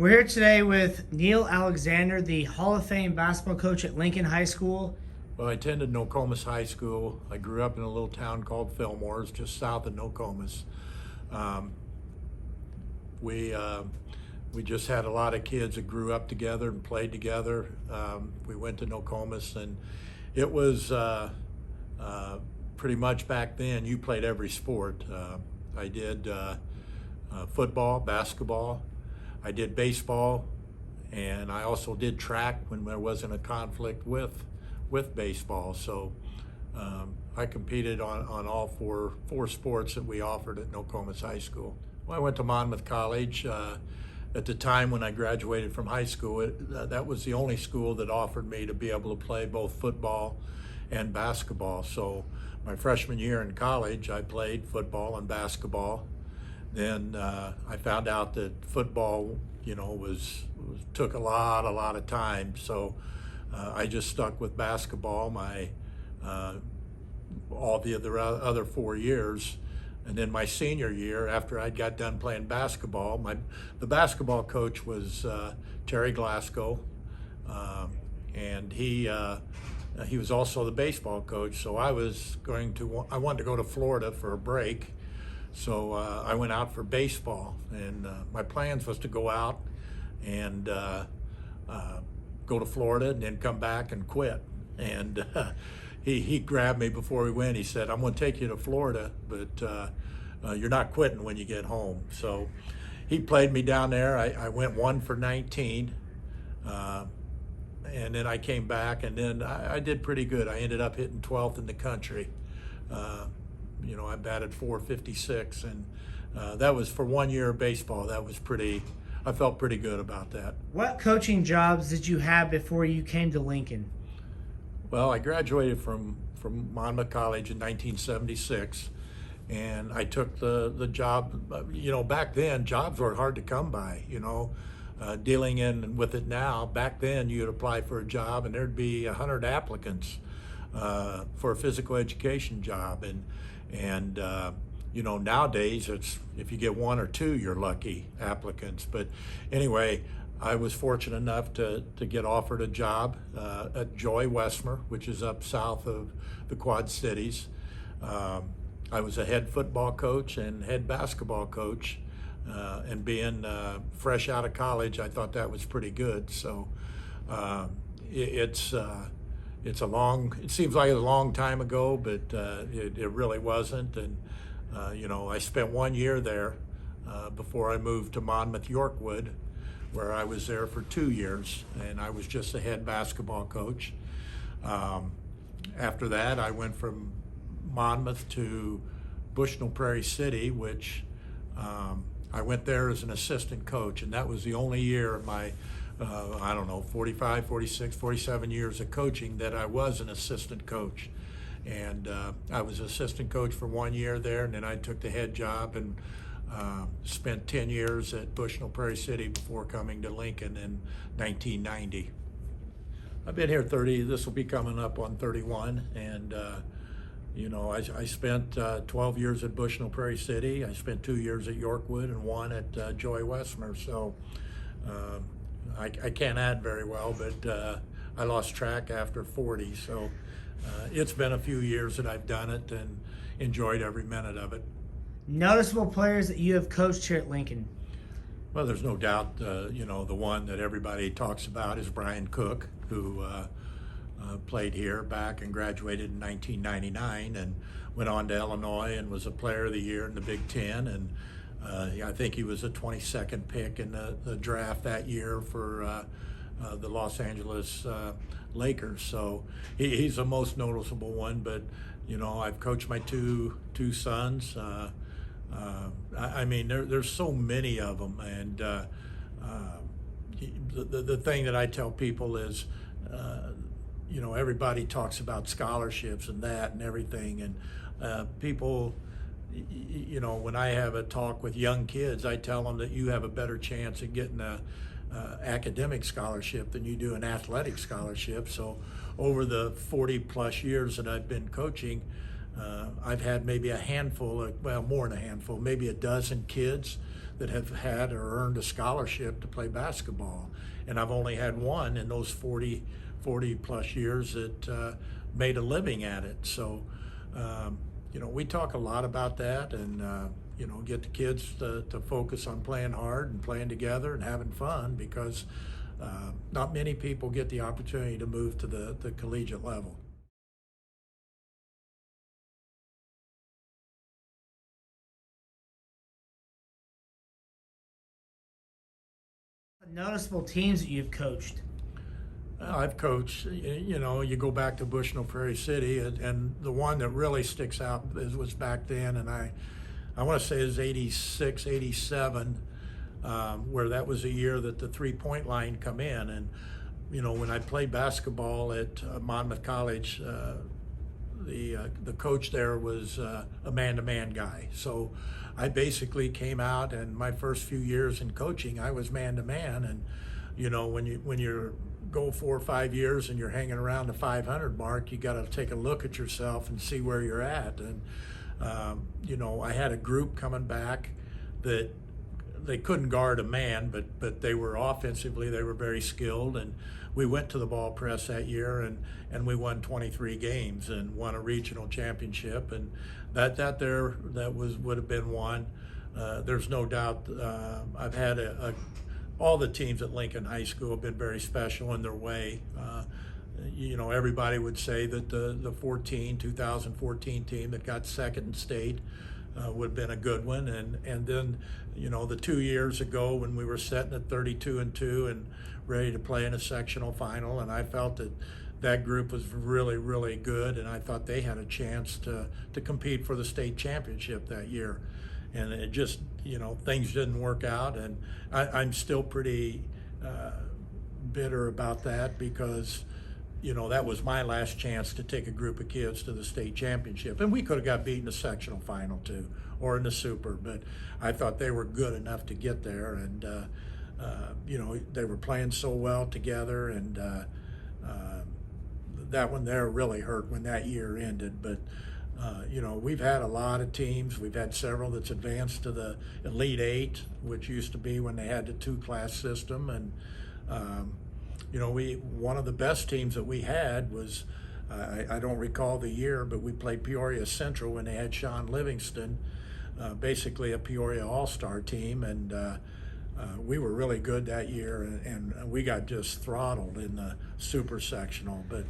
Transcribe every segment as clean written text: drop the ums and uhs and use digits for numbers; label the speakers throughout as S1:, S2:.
S1: We're here today with Neil Alexander, the Hall of Fame basketball coach at Lincoln High School.
S2: Well, I attended Nokomis High School. I grew up in a little town called Fillmore, just south of Nokomis. We just had a lot of kids that grew up together and played together. We went to Nokomis, and it was pretty much back then you played every sport. I did football, basketball. I did baseball, and I also did track when there wasn't a conflict with baseball. So I competed on all four sports that we offered at Nokomis High School. Well, I went to Monmouth College. At the time when I graduated from high school, that was the only school that offered me to be able to play both football and basketball. So my freshman year in college, I played football and basketball. Then I found out that football, took a lot of time. So I just stuck with basketball all the other 4 years. And then my senior year, after I got done playing basketball, the basketball coach was Terry Glasgow, and he was also the baseball coach. So I wanted to go to Florida for a break. So I went out for baseball, and my plans was to go out and go to Florida and then come back and quit. And he grabbed me before we went. He said, "I'm going to take you to Florida, but you're not quitting when you get home." So he played me down there. I went 1 for 19, and then I came back, and then I did pretty good. I ended up hitting 12th in the country. I batted .456, and that was for 1 year of baseball. I felt pretty good about that.
S1: What coaching jobs did you have before you came to Lincoln?
S2: Well, I graduated from Monmouth College in 1976, and I took the job. Back then, jobs were hard to come by. Dealing in with it now, back then you'd apply for a job and there'd be 100 applicants for a physical education job, and nowadays it's if you get 1 or 2, you're lucky applicants. But anyway, I was fortunate enough to get offered a job at Joy Westmer, which is up south of the Quad Cities. I was a head football coach and head basketball coach, and being fresh out of college, I thought that was pretty good. So it seems like a long time ago, but it really wasn't. And I spent 1 year there before I moved to Monmouth Yorkwood, where I was there for 2 years, and I was just a head basketball coach. After that, I went from Monmouth to Bushnell Prairie City, which I went there as an assistant coach, and that was the only year of my 45, 46, 47 years of coaching that I was an assistant coach. And I was assistant coach for 1 year there, and then I took the head job and spent 10 years at Bushnell Prairie City before coming to Lincoln in 1990. I've been here this will be coming up on 31, and I spent 12 years at Bushnell Prairie City. I spent 2 years at Yorkwood and 1 at Joy Westmer. So I can't add very well, but I lost track after 40. So it's been a few years that I've done it and enjoyed every minute of it.
S1: Noticeable players that you have coached here at Lincoln?
S2: Well, there's no doubt, the one that everybody talks about is Brian Cook, who played here back and graduated in 1999 and went on to Illinois and was a player of the year in the Big Ten. And I think he was a 22nd pick in the draft that year for the Los Angeles Lakers. So he's the most noticeable one. But I've coached my two sons. There's so many of them, and the thing that I tell people is, everybody talks about scholarships and that and everything, and people, when I have a talk with young kids, I tell them that you have a better chance of getting a academic scholarship than you do an athletic scholarship. So over the 40 plus years that I've been coaching, I've had maybe a handful, more than a handful, maybe a dozen kids that have had or earned a scholarship to play basketball. And I've only had one in those 40 plus years that made a living at it. So, we talk a lot about that, and get the kids to focus on playing hard and playing together and having fun, because not many people get the opportunity to move to the collegiate level.
S1: Noticeable teams that you've coached.
S2: I've coached, you go back to Bushnell Prairie City, and the one that really sticks out was back then, and I want to say it was 86, 87, where that was a year that the three-point line come in. And, when I played basketball at Monmouth College, the coach there was a man-to-man guy. So I basically came out, and my first few years in coaching, I was man-to-man. And, when you go 4 or 5 years and you're hanging around the 500 mark, you got to take a look at yourself and see where you're at. And I had a group coming back that they couldn't guard a man, but they were offensively, they were very skilled. And we went to the ball press that year, and we won 23 games and won a regional championship. And that would have been one. There's no doubt. I've had all the teams at Lincoln High School have been very special in their way. Everybody would say that the 2014 team that got second in state would have been a good one. And then, the 2 years ago when we were sitting at 32-2 and ready to play in a sectional final, and I felt that group was really, really good, and I thought they had a chance to compete for the state championship that year. And it just, things didn't work out, and I'm still pretty bitter about that, because that was my last chance to take a group of kids to the state championship. And we could have got beat in the sectional final too, or in the super, but I thought they were good enough to get there. And, they were playing so well together, and that one there really hurt when that year ended. But, we've had a lot of teams. We've had several that's advanced to the Elite Eight, which used to be when they had the 2-class system. And, one of the best teams that we had was, I don't recall the year, but we played Peoria Central when they had Sean Livingston, basically a Peoria All-Star team. And we were really good that year, and we got just throttled in the super sectional. But,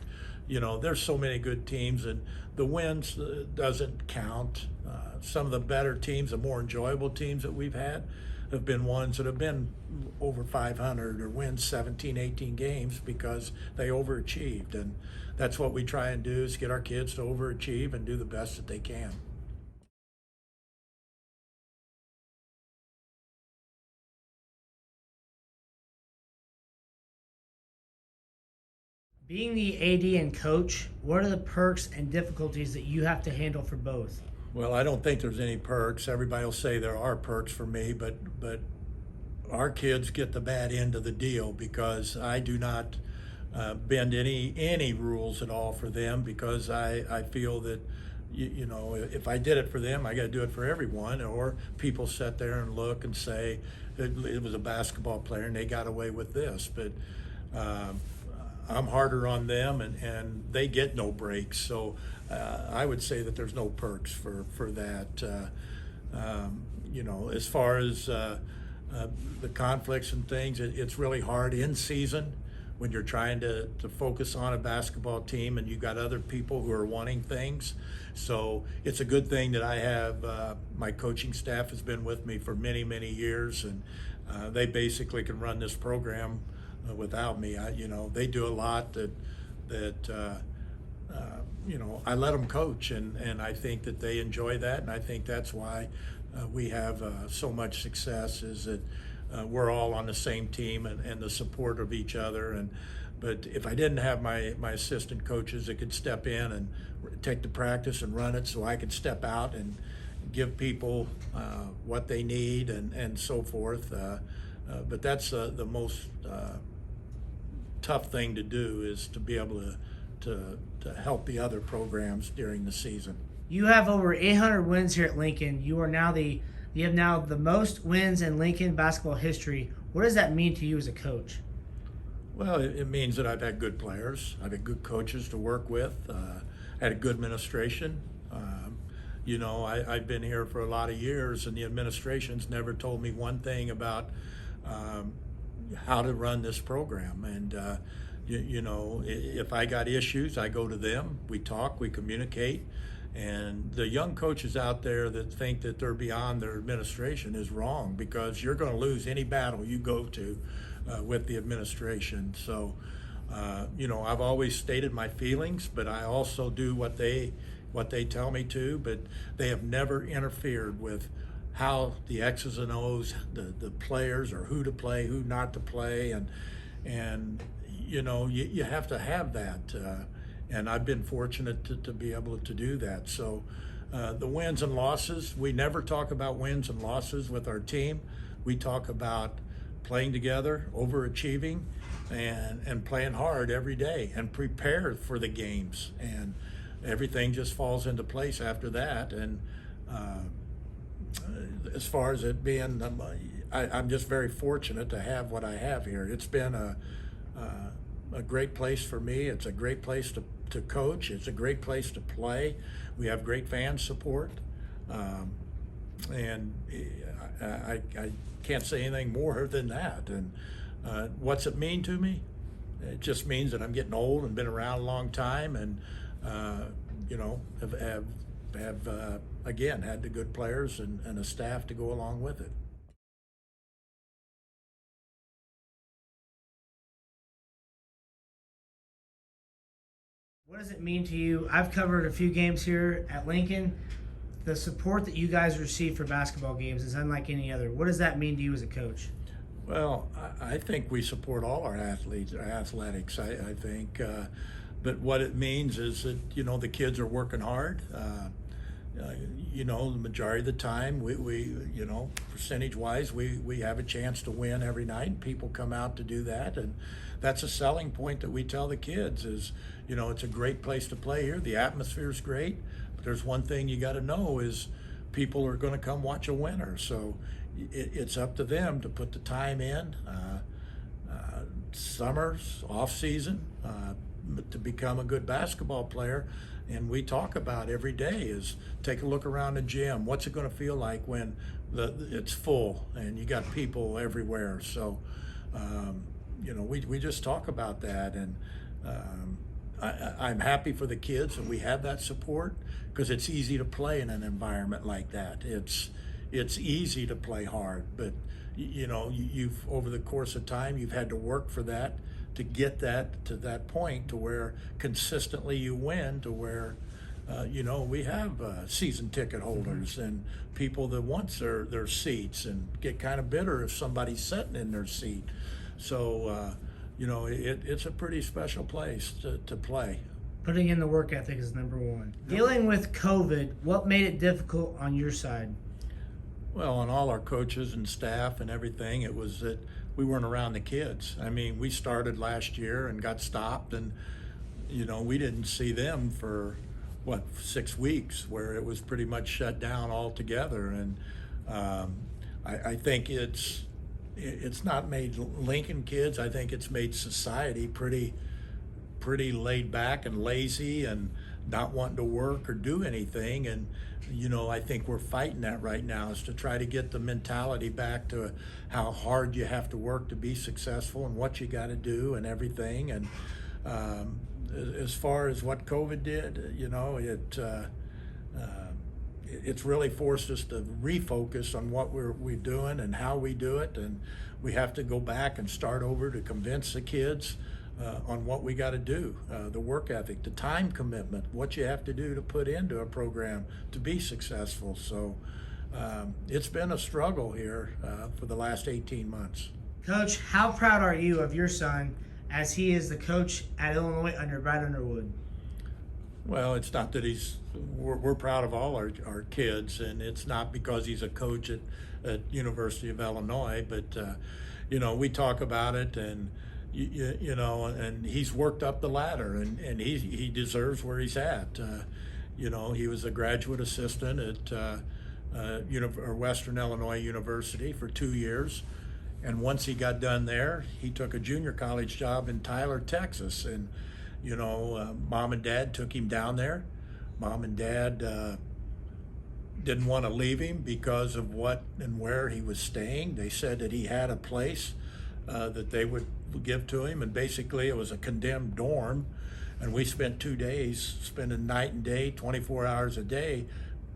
S2: there's so many good teams, and the wins doesn't count. Some of the better teams, the more enjoyable teams that we've had, have been ones that have been over 500 or win 17, 18 games because they overachieved. And that's what we try and do, is get our kids to overachieve and do the best that they can.
S1: Being the AD and coach, what are the perks and difficulties that you have to handle for both?
S2: Well, I don't think there's any perks. Everybody will say there are perks for me, but our kids get the bad end of the deal, because I do not bend any rules at all for them, because I feel that if I did it for them, I got to do it for everyone. Or people sit there and look and say it was a basketball player and they got away with this, but I'm harder on them, and they get no breaks. So I would say that there's no perks for that. As far as the conflicts and things, it's really hard in season when you're trying to focus on a basketball team and you've got other people who are wanting things. So it's a good thing that I have, my coaching staff has been with me for many, many years, and they basically can run this program without me. They do a lot that I let them coach, and I think that they enjoy that, and I think that's why we have so much success, is that we're all on the same team and the support of each other. But if I didn't have my assistant coaches that could step in and take the practice and run it, so I could step out and give people what they need and so forth. But that's the most tough thing to do, is to be able to help the other programs during the season.
S1: You have over 800 wins here at Lincoln. You are now the You have now the most wins in Lincoln basketball history. What does that mean to you as a coach?
S2: Well, it means that I've had good players. I've had good coaches to work with. Had a good administration. I've been here for a lot of years, and the administration's never told me one thing about how to run this program. And if I got issues, I go to them. We talk, we communicate. And the young coaches out there that think that they're beyond their administration is wrong, because you're going to lose any battle you go to with the administration. So, I've always stated my feelings, but I also do what they tell me to. But they have never interfered with how the X's and O's, the players, or who to play, who not to play, and you have to have that. And I've been fortunate to be able to do that. So the wins and losses, we never talk about wins and losses with our team. We talk about playing together, overachieving, and playing hard every day, and prepare for the games. And everything just falls into place after that. And as far as it being, I'm just very fortunate to have what I have here. It's been a great place for me. It's a great place to coach. It's a great place to play. We have great fan support. And I can't say anything more than that. And what's it mean to me? It just means that I'm getting old and been around a long time, and have again had the good players and a staff to go along with it.
S1: What does it mean to you? I've covered a few games here at Lincoln. The support that you guys receive for basketball games is unlike any other. What does that mean to you as a coach?
S2: Well, I think we support all our athletes, our athletics. I think, but what it means is that the kids are working hard. The majority of the time, we percentage-wise, we have a chance to win every night, and people come out to do that, and that's a selling point that we tell the kids is, it's a great place to play here. The atmosphere is great, but there's one thing you got to know is people are going to come watch a winner. So it's up to them to put the time in, summers, off season, to become a good basketball player. And we talk about every day is take a look around the gym. What's it going to feel like when it's full and you got people everywhere? So, we just talk about that. And I'm happy for the kids that we have that support, because it's easy to play in an environment like that. It's easy to play hard, but you've over the course of time, you've had to work for that, to get that to that point to where consistently you win, to where we have season ticket holders and people that want their seats and get kind of bitter if somebody's sitting in their seat. So it's a pretty special place to play.
S1: Putting in the work ethic is number one. Dealing with COVID, what made it difficult on your side?
S2: Well, on all our coaches and staff and everything, it was that we weren't around the kids. I mean, we started last year and got stopped, and we didn't see them for 6 weeks, where it was pretty much shut down altogether. And I think it's not made Lincoln kids. I think it's made society pretty laid back and lazy and not wanting to work or do anything. And I think we're fighting that right now, is to try to get the mentality back to how hard you have to work to be successful and what you got to do and everything. And as far as what COVID did, it's really forced us to refocus on what we're doing and how we do it. And we have to go back and start over to convince the kids on what we got to do, the work ethic, the time commitment, what you have to do to put into a program to be successful. So it's been a struggle here for the last 18 months.
S1: Coach, how proud are you of your son as he is the coach at Illinois under Brad Underwood?
S2: Well, it's not that we're proud of all our kids, and it's not because he's a coach at University of Illinois, but we talk about it, and and he's worked up the ladder, and he deserves where he's at. He was a graduate assistant at Western Illinois University for 2 years. And once he got done there, he took a junior college job in Tyler, Texas. And, mom and dad took him down there. Mom and dad didn't want to leave him because of what and where he was staying. They said that he had a place that they would give to him, and basically it was a condemned dorm. And we spent 2 days spending night and day, 24 hours a day,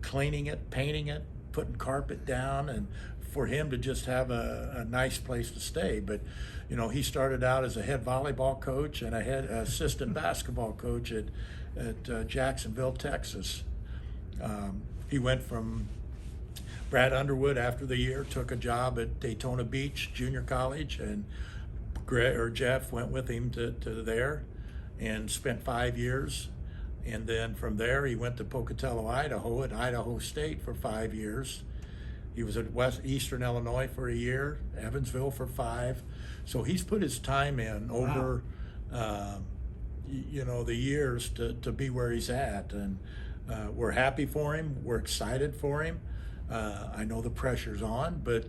S2: cleaning it, painting it, putting carpet down, and for him to just have a nice place to stay. But he started out as a head volleyball coach and a head assistant basketball coach at Jacksonville, Texas. He went from Brad Underwood after the year, took a job at Daytona Beach Junior College, and Jeff went with him to there and spent 5 years. And then from there, he went to Pocatello, Idaho, at Idaho State for 5 years. He was at Eastern Illinois for a year, Evansville for 5. So he's put his time in over, the years to be where he's at. And we're happy for him. We're excited for him. I know the pressure's on, but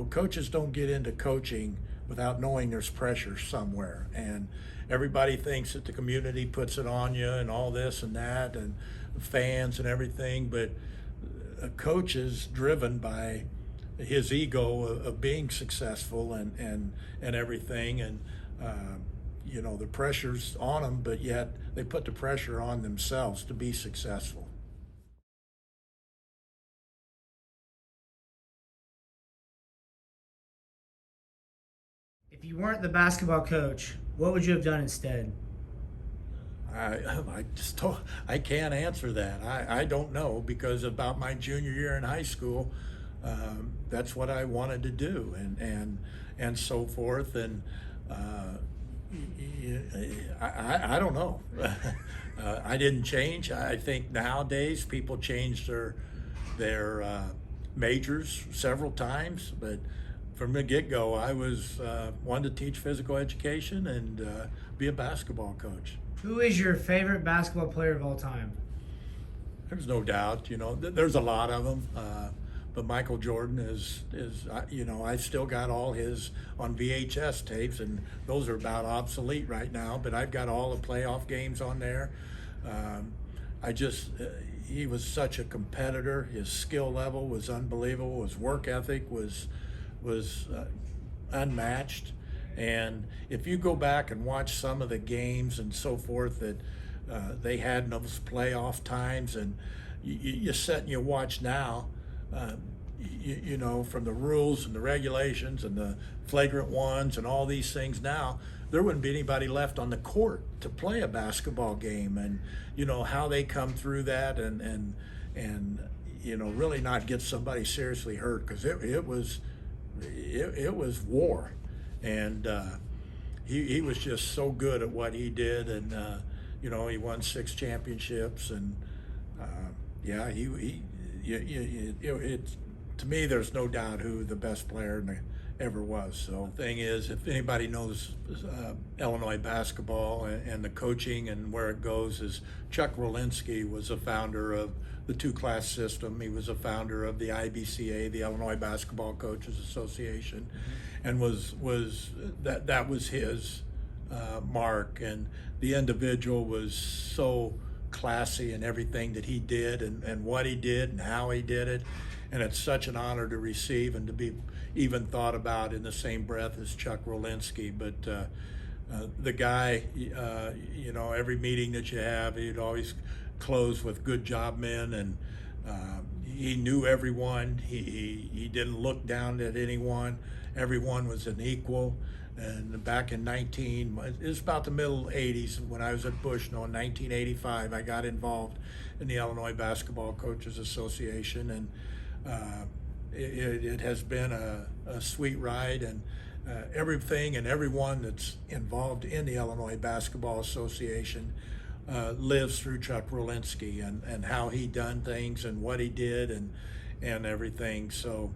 S2: coaches don't get into coaching without knowing there's pressure somewhere. And everybody thinks that the community puts it on you and all this and that, and fans and everything, but a coach is driven by his ego of being successful and everything. And the pressure's on them, but yet they put the pressure on themselves to be successful.
S1: If you weren't the basketball coach, what would you have done instead?
S2: I can't answer that. I don't know, because about my junior year in high school, that's what I wanted to do, and so forth. And I don't know. I didn't change. I think nowadays people change their majors several times, but from the get-go, I was wanted to teach physical education and be a basketball coach.
S1: Who is your favorite basketball player of all time?
S2: There's no doubt, there's a lot of them, but Michael Jordan is I've still got all his on VHS tapes, and those are about obsolete right now, but I've got all the playoff games on there. He was such a competitor. His skill level was unbelievable. His work ethic was unmatched. And if you go back and watch some of the games and so forth that they had in those playoff times, and you sit and you watch now, from the rules and the regulations and the flagrant ones and all these things, now there wouldn't be anybody left on the court to play a basketball game. And how they come through that and really not get somebody seriously hurt, because it was war. And he was just so good at what he did, and he won 6 championships, and to me, there's no doubt who the best player ever was. So the thing is, if anybody knows Illinois basketball and the coaching and where it goes, is Chuck Rolinski was a founder of the 2-class system. He was a founder of the IBCA, the Illinois Basketball Coaches Association, and was his mark. And the individual was so classy in everything that he did and what he did and how he did it. And it's such an honor to receive and to be even thought about in the same breath as Chuck Rolinski. But the guy, every meeting that you have, he'd always close with "good job, men," and he knew everyone. He didn't look down at anyone. Everyone was an equal. And back in it was about the middle 80s when I was at Bushnell in 1985, I got involved in the Illinois Basketball Coaches Association, and it has been a sweet ride, and everything and everyone that's involved in the Illinois Basketball Association lives through Chuck Rolinski and how he done things and what he did and everything. So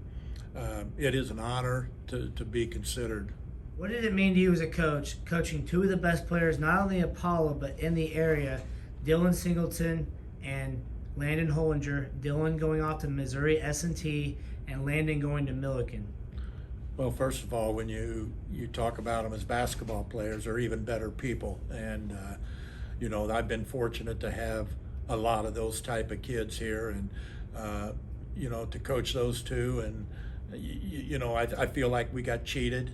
S2: it is an honor to be considered.
S1: What did it mean to you as a coach, coaching 2 of the best players, not only in Apollo, but in the area, Dylan Singleton and Landon Hollinger, Dylan going off to Missouri S&T, and Landon going to Milliken?
S2: Well, first of all, when you talk about them as basketball players, they're even better people. And, I've been fortunate to have a lot of those type of kids here and, to coach those two. And, I feel like we got cheated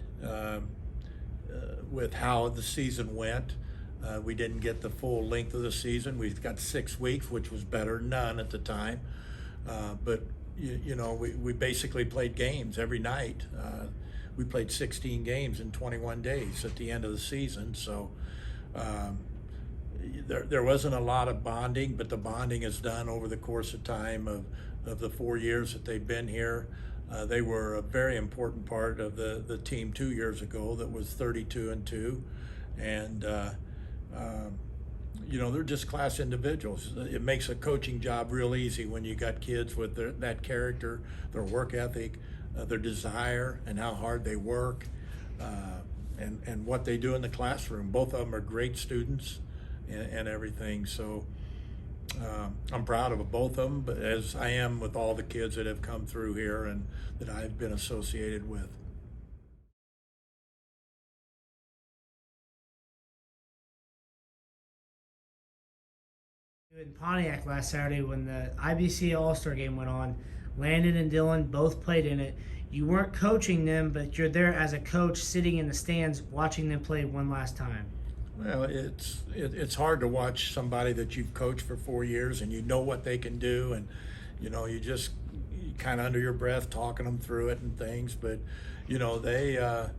S2: with how the season went. We didn't get the full length of the season. We got 6 weeks, which was better than none at the time. But we basically played games every night. We played 16 games in 21 days at the end of the season. So there wasn't a lot of bonding, but the bonding is done over the course of time of the 4 years that they've been here. They were a very important part of the team 2 years ago that was 32-2. And they're just class individuals. It makes a coaching job real easy when you got kids with that character, their work ethic, their desire, and how hard they work, and what they do in the classroom. Both of them are great students and everything. So I'm proud of both of them, but as I am with all the kids that have come through here and that I've been associated with.
S1: In Pontiac last Saturday when the IBC All-Star game went on, Landon and Dylan both played in it. You weren't coaching them, but you're there as a coach sitting in the stands watching them play one last time.
S2: Well, it's hard to watch somebody that you've coached for 4 years and you know what they can do, and you just kind of under your breath talking them through it and things. But they're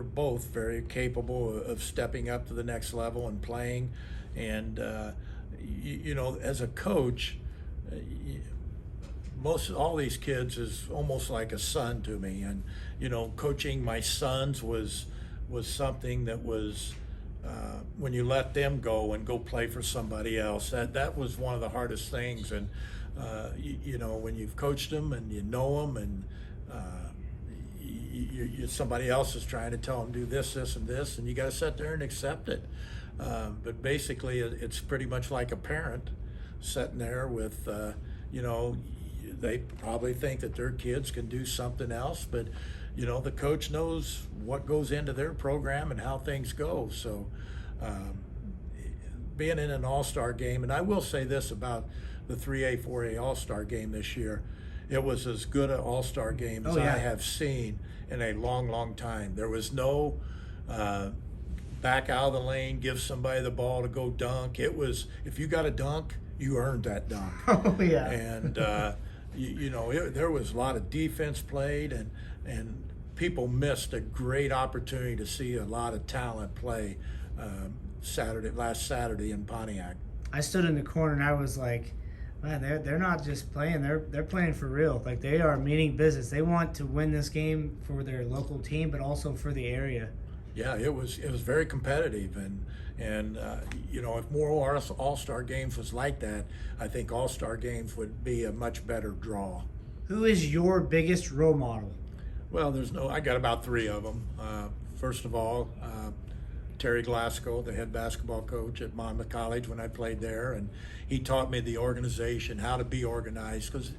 S2: both very capable of stepping up to the next level and playing. And as a coach, all these kids is almost like a son to me. And coaching my sons was something that was when you let them go and go play for somebody else, that was one of the hardest things. And when you've coached them and you know them, and somebody else is trying to tell them do this, and this, and you got to sit there and accept it. But basically, it's pretty much like a parent sitting there with, they probably think that their kids can do something else, but the coach knows what goes into their program and how things go. So being in an all-star game, and I will say this about the 3A, 4A all-star game this year, it was as good an all-star game as I have seen in a long, long time. There was no back out of the lane, give somebody the ball to go dunk. It was, if you got a dunk, you earned that dunk.
S1: Oh, yeah.
S2: And, there was a lot of defense played, and people missed a great opportunity to see a lot of talent play last Saturday in Pontiac.
S1: I stood in the corner and I was like, man, they're not just playing, they're playing for real. Like, they are meaning business. They want to win this game for their local team, but also for the area.
S2: Yeah, it was very competitive, and if more all-star games was like that, I think all-star games would be a much better draw.
S1: Who is your biggest role model?
S2: Well, I got about 3 of them. First of all, Terry Glasgow, the head basketball coach at Monmouth College when I played there, and he taught me the organization, how to be organized, because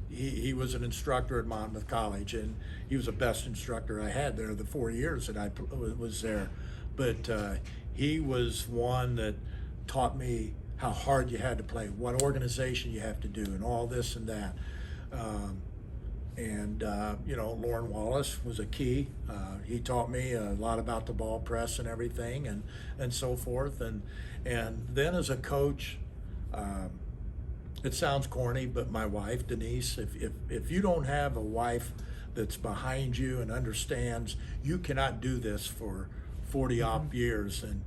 S2: he was an instructor at Monmouth College, and he was the best instructor I had there the 4 years that I was there. But he was one that taught me how hard you had to play, what organization you have to do, and all this and that. Lauren Wallace was a key. He taught me a lot about the ball press and everything, and so forth. And then as a coach, it sounds corny, but my wife, Denise, if you don't have a wife that's behind you and understands you cannot do this for 40-odd years, and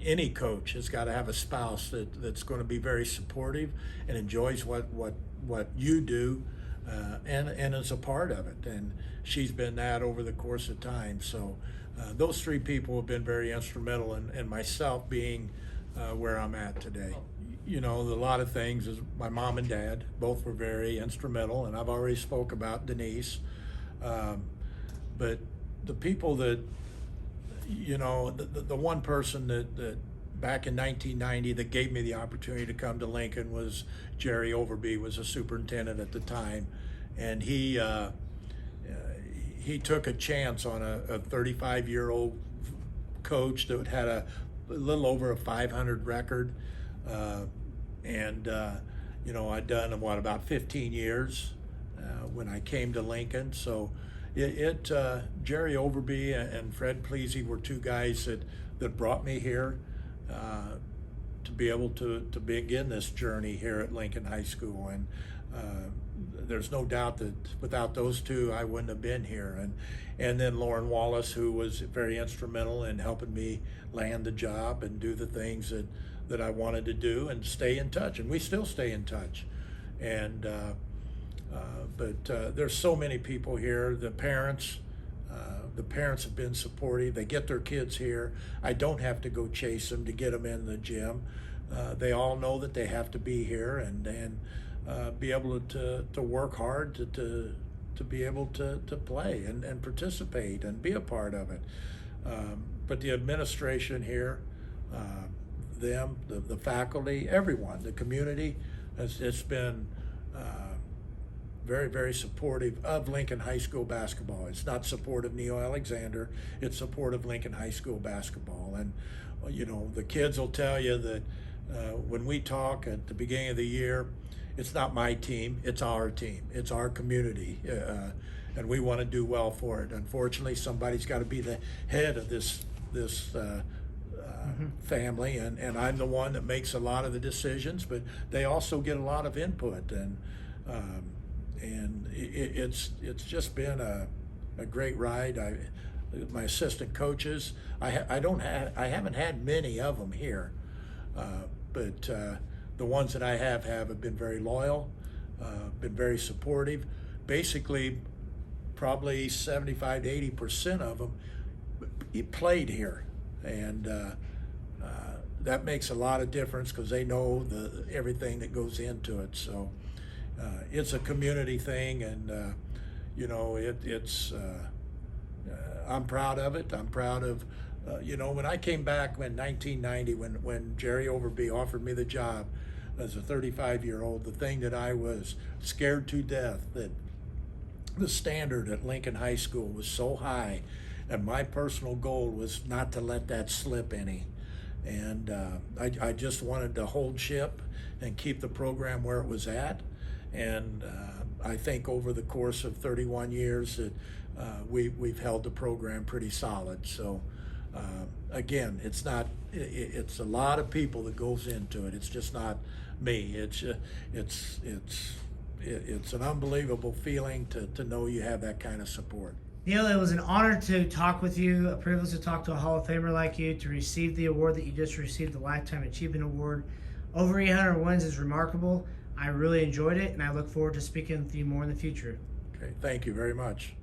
S2: any coach has got to have a spouse that's going to be very supportive and enjoys what you do, and is a part of it. And she's been that over the course of time. So those 3 people have been very instrumental in myself being where I'm at today. A lot of things is my mom and dad both were very instrumental, and I've already spoke about Denise. But the people that, the one person that back in 1990 that gave me the opportunity to come to Lincoln was Jerry Overby was a superintendent at the time, and he took a chance on a 35-year-old coach that had a little over a 500 record, and you know, I'd done about 15 years when I came to Lincoln. So Jerry Overby and Fred Pleasy were two guys that brought me here to be able to begin this journey here at Lincoln High School. And there's no doubt that without those two, I wouldn't have been here. And then Lauren Wallace, who was very instrumental in helping me land the job and do the things that I wanted to do and stay in touch. And we still stay in touch. And but there's so many people here. The parents have been supportive. They get their kids here. I don't have to go chase them to get them in the gym. They all know that they have to be here and be able to work hard to be able to play and participate and be a part of it. But the administration here, the faculty, everyone, the community, it's been very, very supportive of Lincoln High School basketball. It's not supportive of Neo Alexander, it's supportive of Lincoln High School basketball. And you know, the kids will tell you that when we talk at the beginning of the year, it's not my team, it's our team, it's our community, and we want to do well for it. Unfortunately, somebody's got to be the head of this family, and I'm the one that makes a lot of the decisions, but they also get a lot of input, and it's just been a great ride. My assistant coaches, I haven't had many of them here, but the ones that I have been very loyal, been very supportive. Basically, probably 75 to 80% of them played here, and that makes a lot of difference because they know everything that goes into it. So it's a community thing, and you know, I'm proud of it. I'm proud of you know, when I came back in 1990, when Jerry Overby offered me the job as a 35-year-old, the thing that I was scared to death, that the standard at Lincoln High School was so high, and my personal goal was not to let that slip any. And I just wanted to hold ship and keep the program where it was at. And I think over the course of 31 years that we've held the program pretty solid. So again, it's a lot of people that goes into it. It's just not me. It's an unbelievable feeling to know you have that kind of support.
S1: Neil, it was an honor to talk with you, a privilege to talk to a Hall of Famer like you, to receive the award that you just received, the Lifetime Achievement Award. Over 800 wins is remarkable. I really enjoyed it, and I look forward to speaking with you more in the future.
S2: Okay, thank you very much.